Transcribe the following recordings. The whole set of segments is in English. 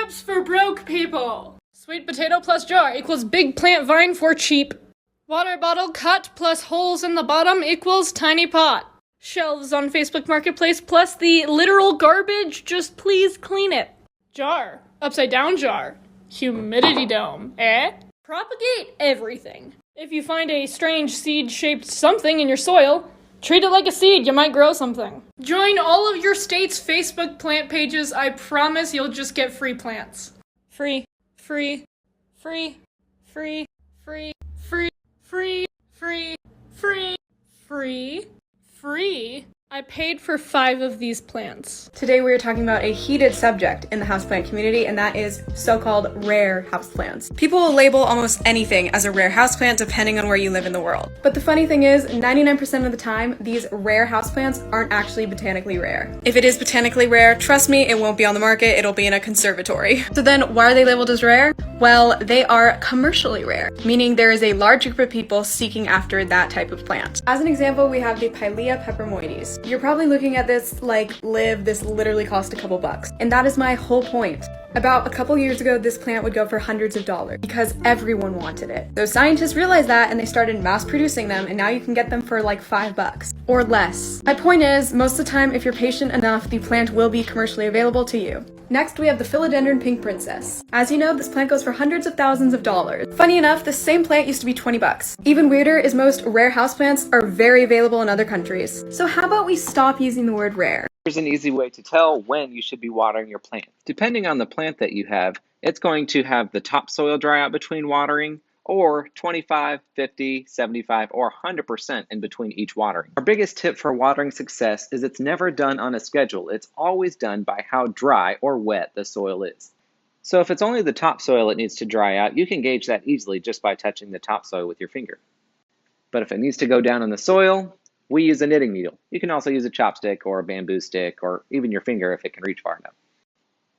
Scraps for broke people. Sweet potato plus jar equals big plant vine for cheap. Water bottle cut plus holes in the bottom equals tiny pot. Shelves on Facebook Marketplace plus the literal garbage, just please clean it. Jar, upside down jar. Humidity dome, eh? Propagate everything. If you find a strange seed-shaped something in your soil, treat it like a seed, you might grow something. Join all of your state's Facebook plant pages, I promise you'll just get free plants. Free, free, free, free, free, free, free, free, free, free, free. I paid for 5 of these plants. Today we are talking about a heated subject in the houseplant community, and that is so-called rare houseplants. People will label almost anything as a rare houseplant depending on where you live in the world. But the funny thing is, 99% of the time, these rare houseplants aren't actually botanically rare. If it is botanically rare, trust me, it won't be on the market, it'll be in a conservatory. So then, why are they labeled as rare? Well, they are commercially rare, meaning there is a large group of people seeking after that type of plant. As an example, we have the Pilea pepermoides. You're probably looking at this like, this literally cost a couple bucks. And that is my whole point. About a couple years ago, this plant would go for hundreds of dollars because everyone wanted it. So scientists realized that and they started mass producing them, and now you can get them for like $5 or less. My point is, most of the time, if you're patient enough, the plant will be commercially available to you. Next, we have the Philodendron Pink Princess. As you know, this plant goes for hundreds of thousands of dollars. Funny enough, this same plant used to be 20 bucks. Even weirder is most rare houseplants are very available in other countries. So how about we stop using the word rare? Here's an easy way to tell when you should be watering your plant. Depending on the plant that you have, it's going to have the topsoil dry out between watering, or 25, 50, 75, or 100% in between each watering. Our biggest tip for watering success is it's never done on a schedule. It's always done by how dry or wet the soil is. So if it's only the topsoil it needs to dry out, you can gauge that easily just by touching the topsoil with your finger. But if it needs to go down in the soil, we use a knitting needle. You can also use a chopstick or a bamboo stick or even your finger if it can reach far enough.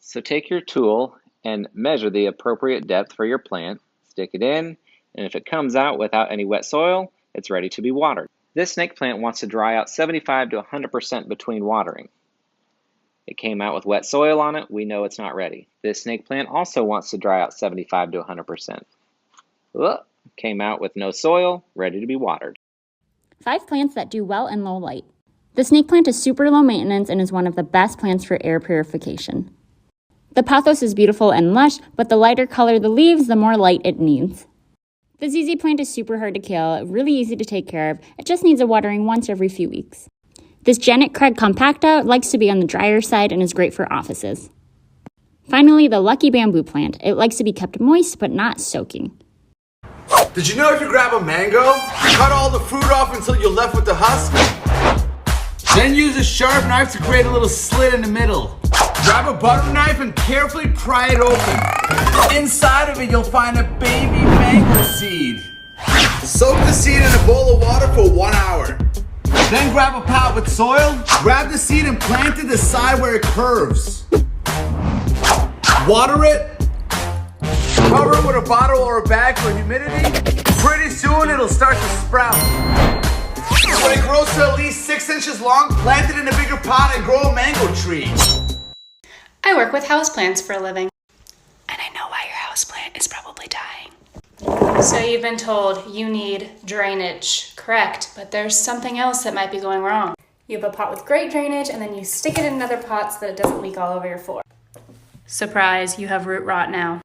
So take your tool and measure the appropriate depth for your plant. Stick it in, and if it comes out without any wet soil, it's ready to be watered. This snake plant wants to dry out 75 to 100% between watering. It came out with wet soil on it, we know it's not ready. This snake plant also wants to dry out 75 to 100%. Came out with no soil, ready to be watered. 5 plants that do well in low light. The snake plant is super low maintenance and is one of the best plants for air purification. The Pothos is beautiful and lush, but the lighter color the leaves, the more light it needs. The ZZ plant is super hard to kill, really easy to take care of. It just needs a watering once every few weeks. This Janet Craig compacta likes to be on the drier side and is great for offices. Finally, the Lucky Bamboo plant. It likes to be kept moist, but not soaking. Did you know if you grab a mango, cut all the fruit off until you're left with the husk? Then use a sharp knife to create a little slit in the middle. Grab a butter knife and carefully pry it open. Inside of it, you'll find a baby mango seed. Soak the seed in a bowl of water for 1 hour. Then grab a pot with soil, grab the seed and plant it the side where it curves. Water it, cover it with a bottle or a bag for humidity. Pretty soon it'll start to sprout. When it grows to at least 6 inches long, plant it in a bigger pot and grow a mango tree. I work with houseplants for a living. And I know why your houseplant is probably dying. So you've been told you need drainage, correct? But there's something else that might be going wrong. You have a pot with great drainage and then you stick it in another pot so that it doesn't leak all over your floor. Surprise, you have root rot now.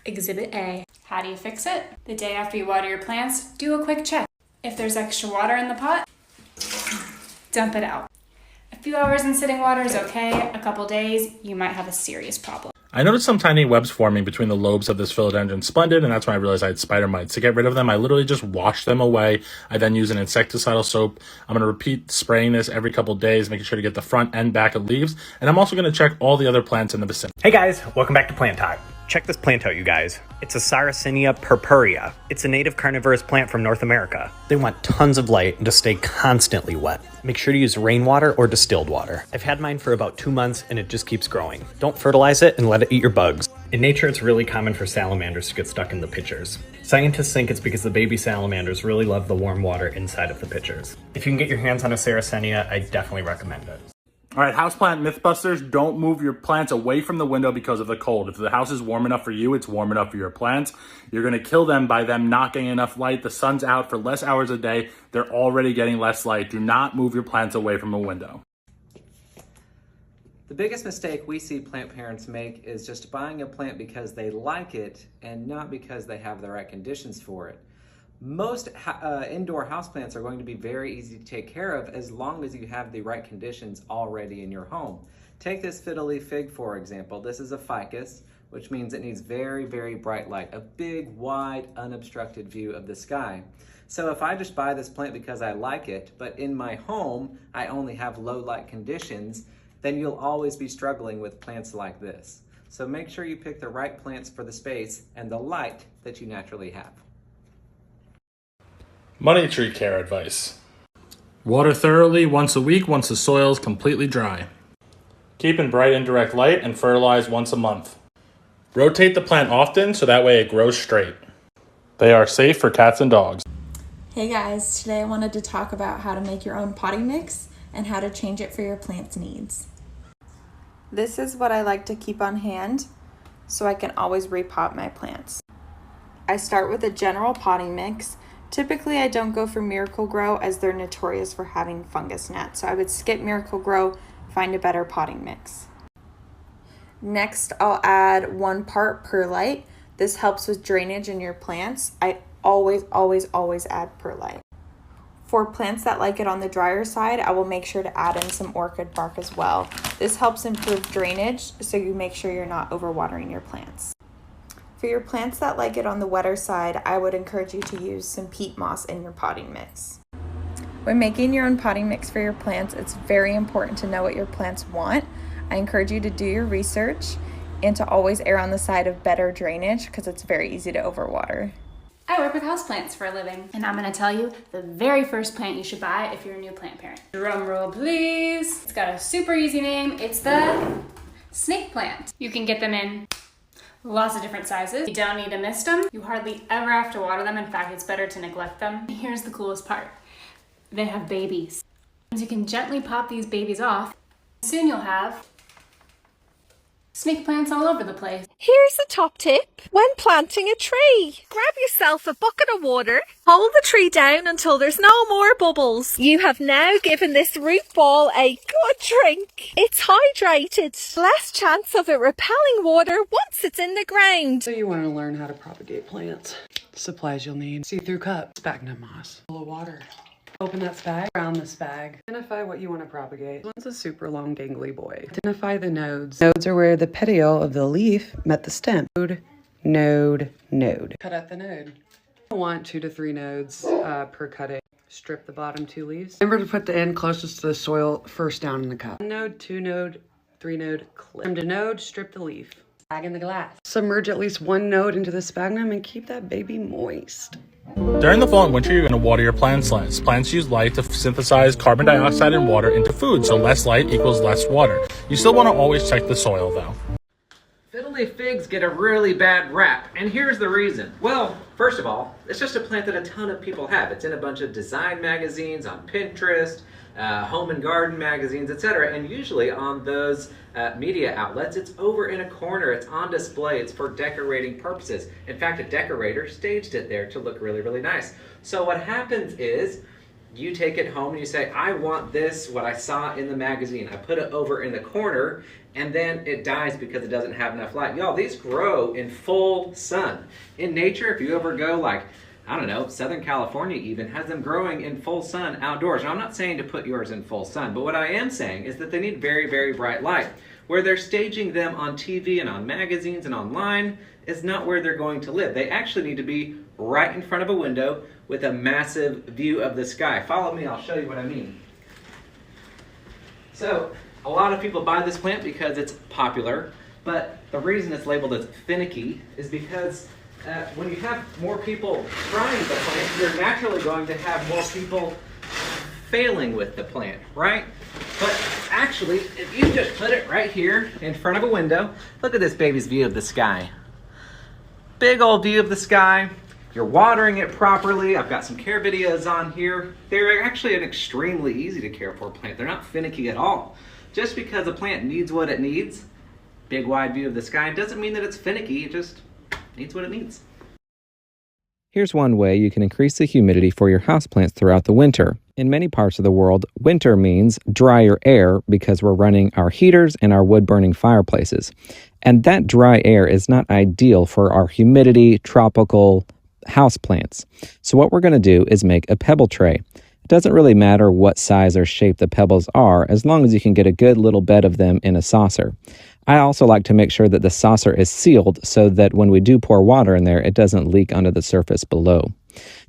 Exhibit A. How do you fix it? The day after you water your plants, do a quick check. If there's extra water in the pot, dump it out. A few hours in sitting water is okay. A couple days, you might have a serious problem. I noticed some tiny webs forming between the lobes of this philodendron splendid, and that's when I realized I had spider mites. To get rid of them, I literally just wash them away. I then use an insecticidal soap. I'm going to repeat spraying this every couple days, making sure to get the front and back of leaves. And I'm also going to check all the other plants in the vicinity. Hey guys, welcome back to Planttok. Check this plant out, you guys. It's a Sarracenia purpurea. It's a native carnivorous plant from North America. They want tons of light and to stay constantly wet. Make sure to use rainwater or distilled water. I've had mine for about 2 months and it just keeps growing. Don't fertilize it and let it eat your bugs. In nature, it's really common for salamanders to get stuck in the pitchers. Scientists think it's because the baby salamanders really love the warm water inside of the pitchers. If you can get your hands on a Sarracenia, I definitely recommend it. All right, houseplant mythbusters, don't move your plants away from the window because of the cold. If the house is warm enough for you, it's warm enough for your plants. You're gonna kill them by them not getting enough light. The sun's out for less hours a day. They're already getting less light. Do not move your plants away from a window. The biggest mistake we see plant parents make is just buying a plant because they like it and not because they have the right conditions for it. Most indoor houseplants are going to be very easy to take care of as long as you have the right conditions already in your home. Take this fiddle fig for example. This is a ficus, which means it needs very, very bright light, a big, wide, unobstructed view of the sky. So if I just buy this plant because I like it, but in my home I only have low light conditions, then you'll always be struggling with plants like this. So make sure you pick the right plants for the space and the light that you naturally have. Money tree care advice. Water thoroughly once a week once the soil is completely dry. Keep in bright indirect light and fertilize once a month. Rotate the plant often so that way it grows straight. They are safe for cats and dogs. Hey guys, today I wanted to talk about how to make your own potting mix and how to change it for your plant's needs. This is what I like to keep on hand so I can always repot my plants. I start with a general potting mix. Typically, I don't go for Miracle-Gro as they're notorious for having fungus gnats, so I would skip Miracle-Gro, find a better potting mix. Next, I'll add 1 part perlite. This helps with drainage in your plants. I always add perlite. For plants that like it on the drier side, I will make sure to add in some orchid bark as well. This helps improve drainage, so you make sure you're not overwatering your plants. For your plants that like it on the wetter side, I would encourage you to use some peat moss in your potting mix. When making your own potting mix for your plants, it's very important to know what your plants want. I encourage you to do your research and to always err on the side of better drainage because it's very easy to overwater. I work with houseplants for a living, and I'm gonna tell you the very first plant you should buy if you're a new plant parent. Drum roll, please. It's got a super easy name. It's the snake plant. You can get them in lots of different sizes. You don't need to mist them. You hardly ever have to water them. In fact, it's better to neglect them. Here's the coolest part. They have babies. You can gently pop these babies off. Soon you'll have snake plants all over the place. Here's the top tip. When planting a tree, grab yourself a bucket of water, hold the tree down until there's no more bubbles. You have now given this root ball a good drink. It's hydrated. Less chance of it repelling water once it's in the ground. So you want to learn how to propagate plants. Supplies you'll need: see-through cup, sphagnum moss, full of water. Open that spag, round the spag. Identify what you want to propagate. This one's a super long dangly boy. Identify the nodes. Nodes are where the petiole of the leaf met the stem. Node, node, node. Cut out the node. I want 2 to 3 nodes per cutting. Strip the bottom 2 leaves. Remember to put the end closest to the soil first down in the cup. 1 node, 2 node, 3 node, clip. Trim to node, strip the leaf. Spag in the glass. Submerge at least 1 node into the sphagnum and keep that baby moist. During the fall and winter, you're going to water your plants less. Plants use light to synthesize carbon dioxide and water into food, so less light equals less water. You still want to always check the soil, though. Fiddle figs get a really bad rap, and here's the reason. Well, first of all, it's just a plant that a ton of people have. It's in a bunch of design magazines, on Pinterest, home and garden magazines, etc. And usually on those media outlets, it's over in a corner, it's on display, it's for decorating purposes. In fact, a decorator staged it there to look really, really nice. So what happens is, you take it home and you say, I want this, what I saw in the magazine. I put it over in the corner, and then it dies because it doesn't have enough light. Y'all, these grow in full sun. In nature, if you ever go like, I don't know, Southern California even has them growing in full sun outdoors. Now, I'm not saying to put yours in full sun, but what I am saying is that they need very, very bright light. Where they're staging them on TV and on magazines and online is not where they're going to live. They actually need to be right in front of a window with a massive view of the sky. Follow me, I'll show you what I mean. So, a lot of people buy this plant because it's popular, but the reason it's labeled as finicky is because when you have more people trying the plant, you're naturally going to have more people failing with the plant, right? But actually, if you just put it right here in front of a window, look at this baby's view of the sky. Big old view of the sky. You're watering it properly. I've got some care videos on here. They're actually an extremely easy to care for plant. They're not finicky at all. Just because a plant needs what it needs, big wide view of the sky, doesn't mean that it's finicky, it just needs what it needs. Here's one way you can increase the humidity for your houseplants throughout the winter. In many parts of the world, winter means drier air because we're running our heaters and our wood-burning fireplaces. And that dry air is not ideal for our humidity, tropical houseplants. So what we're going to do is make a pebble tray. It doesn't really matter what size or shape the pebbles are, as long as you can get a good little bed of them in a saucer. I also like to make sure that the saucer is sealed so that when we do pour water in there, it doesn't leak onto the surface below.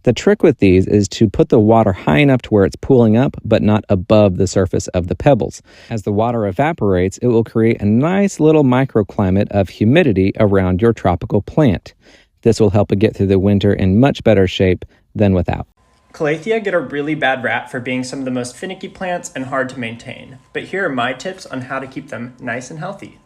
The trick with these is to put the water high enough to where it's pooling up, but not above the surface of the pebbles. As the water evaporates, it will create a nice little microclimate of humidity around your tropical plant. This will help it get through the winter in much better shape than without. Calathea get a really bad rap for being some of the most finicky plants and hard to maintain, but here are my tips on how to keep them nice and healthy.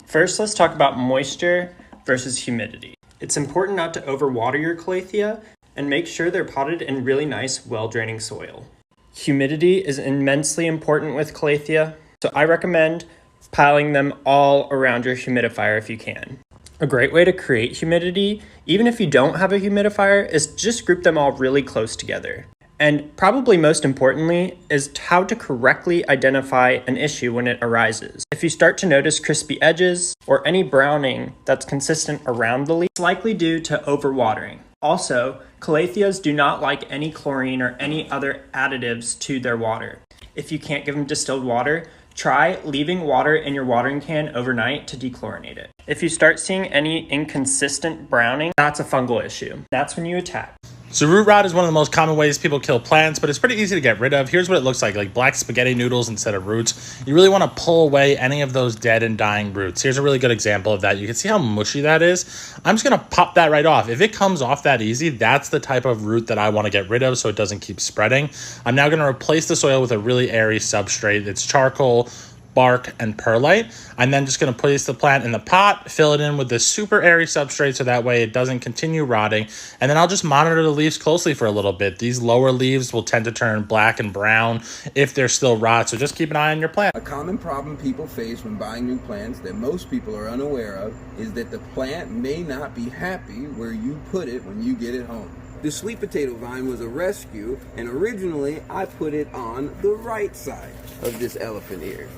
First, let's talk about moisture versus humidity. It's important not to overwater your Calathea and make sure they're potted in really nice, well-draining soil. Humidity is immensely important with Calathea, so I recommend piling them all around your humidifier if you can. A great way to create humidity, even if you don't have a humidifier, is just group them all really close together. And probably most importantly is how to correctly identify an issue when it arises. If you start to notice crispy edges or any browning that's consistent around the leaf, it's likely due to overwatering. Also, Calatheas do not like any chlorine or any other additives to their water. If you can't give them distilled water, try leaving water in your watering can overnight to dechlorinate it. If you start seeing any inconsistent browning, that's a fungal issue. That's when you attack. So root rot is one of the most common ways people kill plants, but it's pretty easy to get rid of. Here's what it looks like black spaghetti noodles instead of roots. You really want to pull away any of those dead and dying roots. Here's a really good example of that. You can see how mushy that is. I'm just going to pop that right off. If it comes off that easy, that's the type of root that I want to get rid of so it doesn't keep spreading. I'm now going to replace the soil with a really airy substrate. It's charcoal, bark, and perlite. I'm then just going to place the plant in the pot, fill it in with this super airy substrate so that way it doesn't continue rotting, and then I'll just monitor the leaves closely for a little bit. These lower leaves will tend to turn black and brown if they're still rot, so just keep an eye on your plant. A common problem people face when buying new plants that most people are unaware of is that the plant may not be happy where you put it when you get it home. The sweet potato vine was a rescue, and originally I put it on the right side of this elephant ear.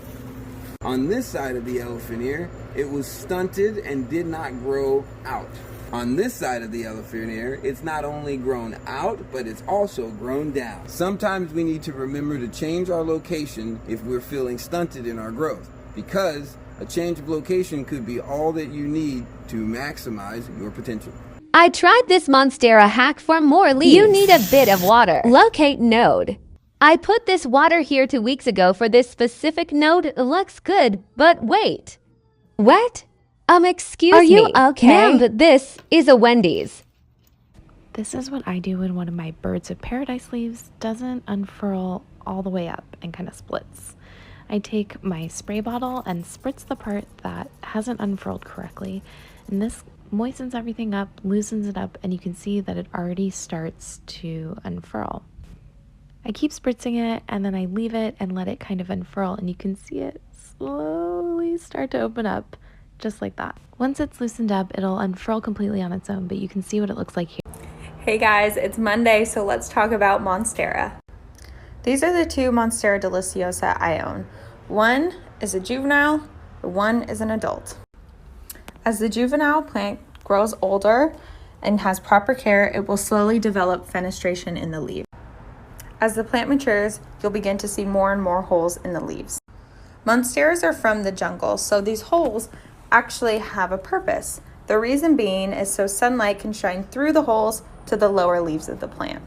On this side of the elephant ear, it was stunted and did not grow out. On this side of the elephant ear, it's not only grown out, but it's also grown down. Sometimes we need to remember to change our location if we're feeling stunted in our growth, because a change of location could be all that you need to maximize your potential. I tried this Monstera hack for more leaves. You need a bit of water. Locate node. I put this water here 2 weeks ago for this specific node. It looks good, but wait. What? Excuse me. Are you okay? Ma'am, this is a Wendy's. This is what I do when one of my Birds of Paradise leaves doesn't unfurl all the way up and kind of splits. I take my spray bottle and spritz the part that hasn't unfurled correctly, and this moistens everything up, loosens it up, and you can see that it already starts to unfurl. I keep spritzing it and then I leave it and let it kind of unfurl, and you can see it slowly start to open up just like that. Once it's loosened up, it'll unfurl completely on its own, but you can see what it looks like here. Hey guys, it's Monday, so let's talk about Monstera. These are the two Monstera deliciosa I own. One is a juvenile, one is an adult. As the juvenile plant grows older and has proper care, it will slowly develop fenestration in the leaf. As the plant matures, you'll begin to see more and more holes in the leaves. Monsteras are from the jungle, so these holes actually have a purpose. The reason being is so sunlight can shine through the holes to the lower leaves of the plant.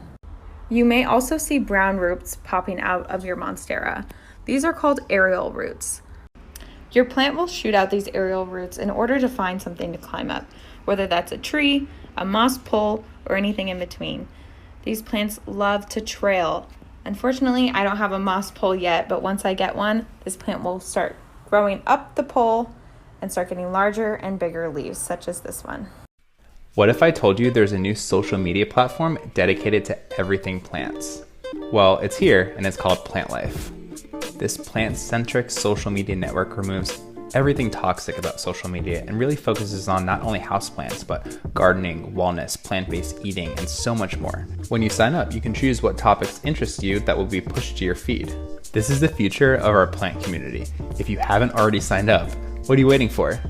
You may also see brown roots popping out of your Monstera. These are called aerial roots. Your plant will shoot out these aerial roots in order to find something to climb up, whether that's a tree, a moss pole, or anything in between. These plants love to trail. Unfortunately, I don't have a moss pole yet, but once I get one, this plant will start growing up the pole and start getting larger and bigger leaves, such as this one. What if I told you there's a new social media platform dedicated to everything plants? Well, it's here and it's called Plant Life. This plant-centric social media network removes everything toxic about social media and really focuses on not only houseplants, but gardening, wellness, plant-based eating, and so much more. When you sign up, you can choose what topics interest you that will be pushed to your feed. This is the future of our plant community. If you haven't already signed up, what are you waiting for?